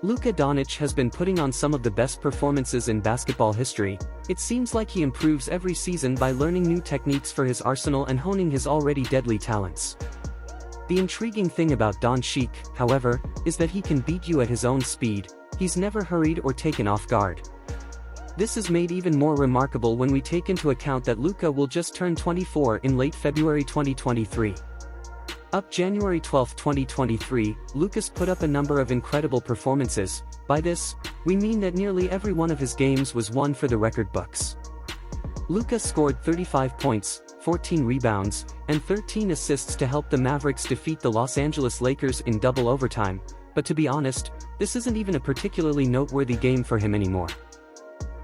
Luka Doncic has been putting on some of the best performances in basketball history. It seems like he improves every season by learning new techniques for his arsenal and honing his already deadly talents. The intriguing thing about Doncic, however, is that he can beat you at his own speed. He's never hurried or taken off guard. This is made even more remarkable when we take into account that Luka will just turn 24 in late February 2023. Up January 12, 2023, Luka's put up a number of incredible performances. By this, we mean that nearly every one of his games was won for the record books. Luka scored 35 points, 14 rebounds, and 13 assists to help the Mavericks defeat the Los Angeles Lakers in double overtime, but to be honest, this isn't even a particularly noteworthy game for him anymore.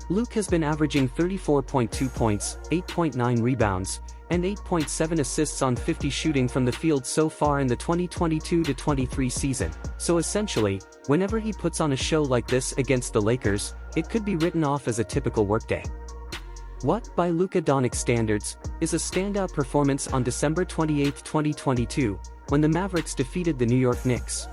Luka has been averaging 34.2 points, 8.9 rebounds, and 8.7 assists on 50 shooting from the field so far in the 2022-23 season, so essentially, whenever he puts on a show like this against the Lakers, it could be written off as a typical workday. What, by Luka Doncic standards, is a standout performance on December 28, 2022, when the Mavericks defeated the New York Knicks.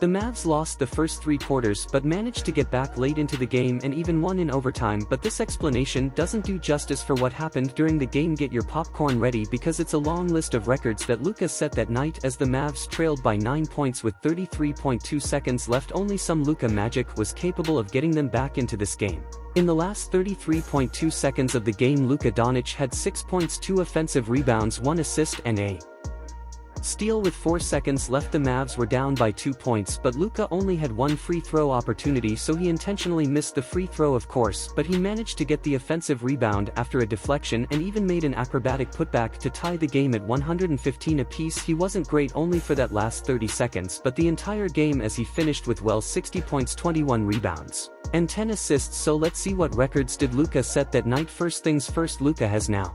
The Mavs lost the first 3 quarters but managed to get back late into the game and even won in overtime, but this explanation doesn't do justice for what happened during the game. Get your popcorn ready because it's a long list of records that Luka set that night as the Mavs trailed by 9 points with 33.2 seconds left. Only some Luka magic was capable of getting them back into this game. In the last 33.2 seconds of the game, Luka Doncic had 6 points, 2 offensive rebounds, 1 assist and a steal. With 4 seconds left, the Mavs were down by 2 points, but Luka only had 1 free throw opportunity, so he intentionally missed the free throw, of course, but he managed to get the offensive rebound after a deflection and even made an acrobatic putback to tie the game at 115 apiece. He wasn't great only for that last 30 seconds, but the entire game, as he finished with 60 points, 21 rebounds, and 10 assists. So let's see what records did Luka set that night. First things first, Luka has now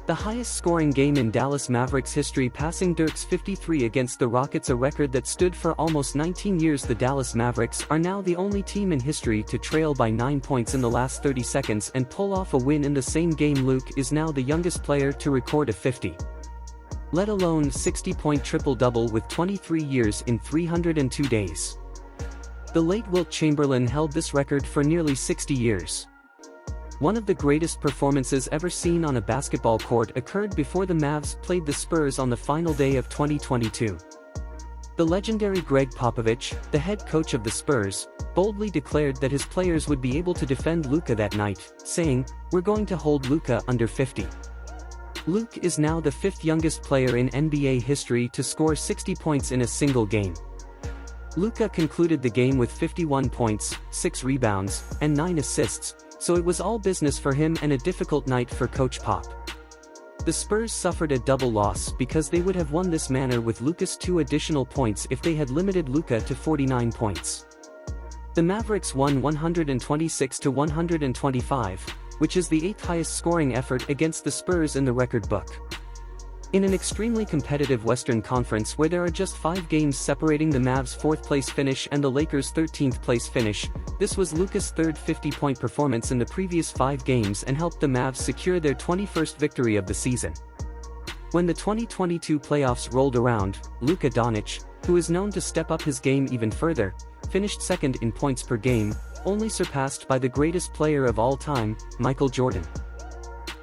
the highest scoring game in Dallas Mavericks history, passing Dirk's 53 against the Rockets, a record that stood for almost 19 years. The Dallas Mavericks are now the only team in history to trail by 9 points in the last 30 seconds and pull off a win in the same game. Luke is now the youngest player to record a 50, let alone 60-point triple-double with 23 years in 302 days. The late Wilt Chamberlain held this record for nearly 60 years. One of the greatest performances ever seen on a basketball court occurred before the Mavs played the Spurs on the final day of 2022. The legendary Greg Popovich, the head coach of the Spurs, boldly declared that his players would be able to defend Luka that night, saying, "We're going to hold Luka under 50." Luke is now the 5th youngest player in NBA history to score 60 points in a single game. Luka concluded the game with 51 points, 6 rebounds, and 9 assists, so it was all business for him and a difficult night for Coach Pop. The Spurs suffered a double loss because they would have won this manner with Luka's 2 additional points if they had limited Luka to 49 points. The Mavericks won 126-125, which is the 8th highest scoring effort against the Spurs in the record book. In an extremely competitive Western Conference where there are just 5 games separating the Mavs' 4th place finish and the Lakers' 13th place finish, this was Luka's 3rd 50-point performance in the previous 5 games and helped the Mavs secure their 21st victory of the season. When the 2022 playoffs rolled around, Luka Doncic, who is known to step up his game even further, finished 2nd in points per game, only surpassed by the greatest player of all time, Michael Jordan.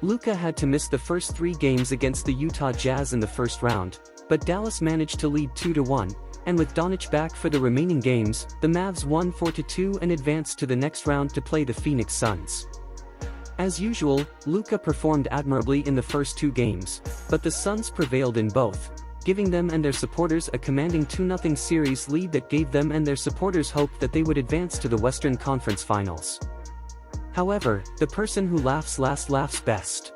Luka had to miss the first 3 games against the Utah Jazz in the first round, but Dallas managed to lead 2-1, and with Doncic back for the remaining games, the Mavs won 4-2 and advanced to the next round to play the Phoenix Suns. As usual, Luka performed admirably in the first 2 games, but the Suns prevailed in both, giving them and their supporters a commanding 2-0 series lead that gave them and their supporters hope that they would advance to the Western Conference Finals. However, the person who laughs last laughs best.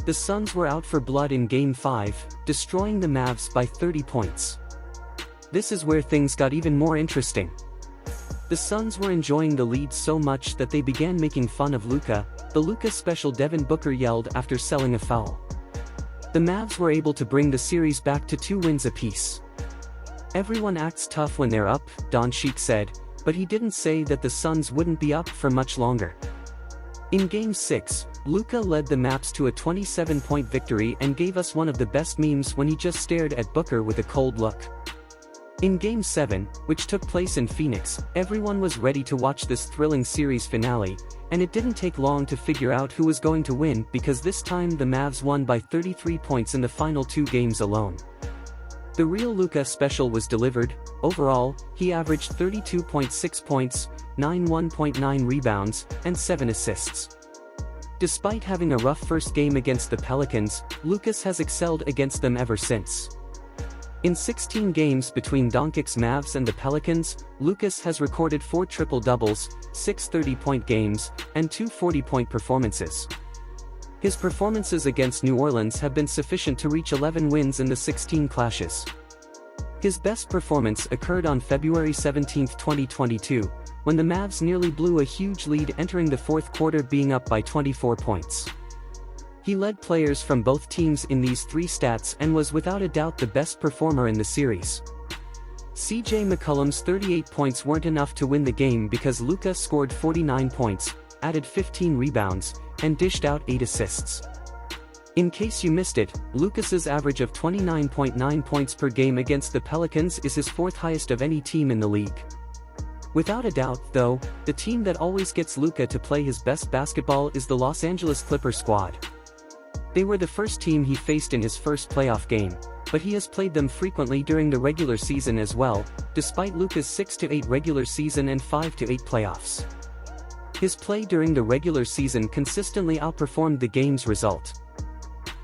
The Suns were out for blood in Game 5, destroying the Mavs by 30 points. This is where things got even more interesting. The Suns were enjoying the lead so much that they began making fun of Luka. The Luka special, Devin Booker yelled after selling a foul. The Mavs were able to bring the series back to 2 wins apiece. "Everyone acts tough when they're up," Doncic said, but he didn't say that the Suns wouldn't be up for much longer. In Game 6, Luka led the Mavs to a 27-point victory and gave us one of the best memes when he just stared at Booker with a cold look. In Game 7, which took place in Phoenix, everyone was ready to watch this thrilling series finale, and it didn't take long to figure out who was going to win because this time the Mavs won by 33 points in the final 2 games alone. The real Luka special was delivered. Overall, he averaged 32.6 points, 1.9 rebounds, and 7 assists. Despite having a rough first game against the Pelicans, Lukas has excelled against them ever since. In 16 games between Doncic's Mavs and the Pelicans, Lukas has recorded 4 triple-doubles, 6 30-point games, and 2 40-point performances. His performances against New Orleans have been sufficient to reach 11 wins in the 16 clashes. His best performance occurred on February 17, 2022, when the Mavs nearly blew a huge lead entering the fourth quarter, being up by 24 points. He led players from both teams in these 3 stats and was without a doubt the best performer in the series. CJ McCollum's 38 points weren't enough to win the game because Luka scored 49 points, added 15 rebounds, and dished out 8 assists. In case you missed it, Lukas's average of 29.9 points per game against the Pelicans is his 4th highest of any team in the league. Without a doubt, though, the team that always gets Luka to play his best basketball is the Los Angeles Clippers squad. They were the first team he faced in his first playoff game, but he has played them frequently during the regular season as well, despite Luka's 6-8 regular season and 5-8 playoffs. His play during the regular season consistently outperformed the game's result.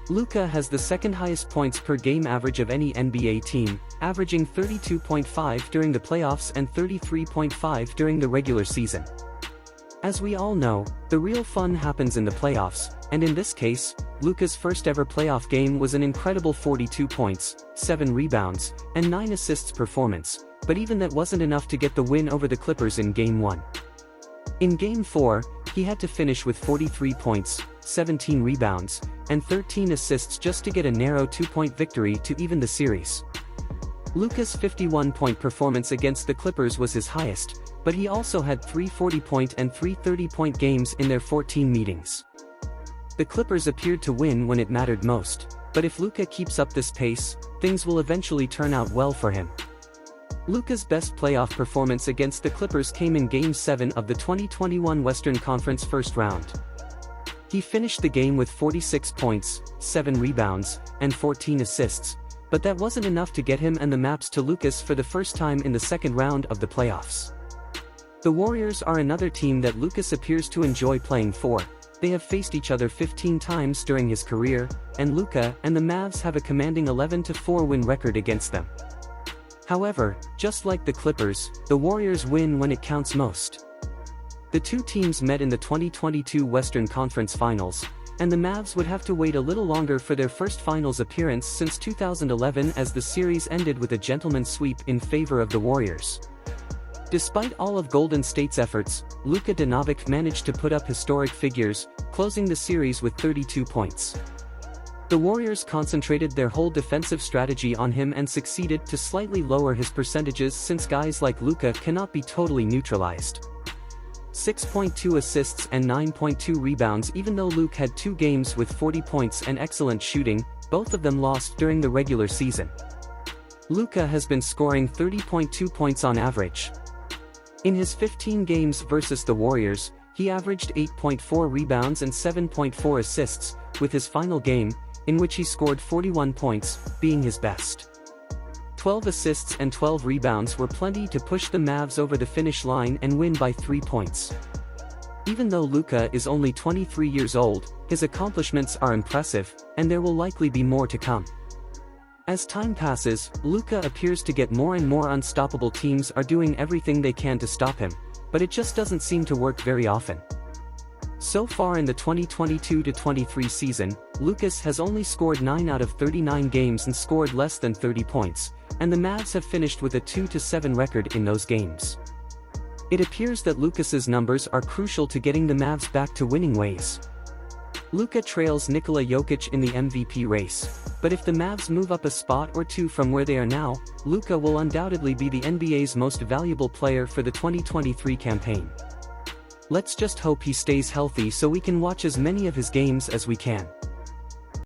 Luka has the 2nd highest points per game average of any NBA team, averaging 32.5 during the playoffs and 33.5 during the regular season. As we all know, the real fun happens in the playoffs, and in this case, Luka's first ever playoff game was an incredible 42 points, 7 rebounds, and 9 assists performance, but even that wasn't enough to get the win over the Clippers in Game 1. In Game 4, he had to finish with 43 points, 17 rebounds, and 13 assists just to get a narrow 2-point victory to even the series. Luka's 51-point performance against the Clippers was his highest, but he also had 3 40-point and 3 30-point games in their 14 meetings. The Clippers appeared to win when it mattered most, but if Luka keeps up this pace, things will eventually turn out well for him. Luka's best playoff performance against the Clippers came in Game 7 of the 2021 Western Conference first round. He finished the game with 46 points, 7 rebounds, and 14 assists, but that wasn't enough to get him and the Mavs to Lukas for the first time in the second round of the playoffs. The Warriors are another team that Lukas appears to enjoy playing for. They have faced each other 15 times during his career, and Luka and the Mavs have a commanding 11-4 win record against them. However, just like the Clippers, the Warriors win when it counts most. The 2 teams met in the 2022 Western Conference Finals, and the Mavs would have to wait a little longer for their first finals appearance since 2011 as the series ended with a gentleman's sweep in favor of the Warriors. Despite all of Golden State's efforts, Luka Doncic managed to put up historic figures, closing the series with 32 points. The Warriors concentrated their whole defensive strategy on him and succeeded to slightly lower his percentages since guys like Luka cannot be totally neutralized. 6.2 assists and 9.2 rebounds. Even though Luka had 2 games with 40 points and excellent shooting, both of them lost during the regular season. Luka has been scoring 30.2 points on average. In his 15 games versus the Warriors, he averaged 8.4 rebounds and 7.4 assists, with his final game, in which he scored 41 points, being his best. 12 assists and 12 rebounds were plenty to push the Mavs over the finish line and win by 3 points. Even though Luka is only 23 years old, his accomplishments are impressive, and there will likely be more to come. As time passes, Luka appears to get more and more unstoppable. Teams are doing everything they can to stop him, but it just doesn't seem to work very often. So far in the 2022-23 season, Lukas has only scored 9 out of 39 games and scored less than 30 points, and the Mavs have finished with a 2-7 record in those games. It appears that Lukas's numbers are crucial to getting the Mavs back to winning ways. Luka trails Nikola Jokic in the MVP race, but if the Mavs move up a spot or 2 from where they are now, Luka will undoubtedly be the NBA's most valuable player for the 2023 campaign. Let's just hope he stays healthy so we can watch as many of his games as we can.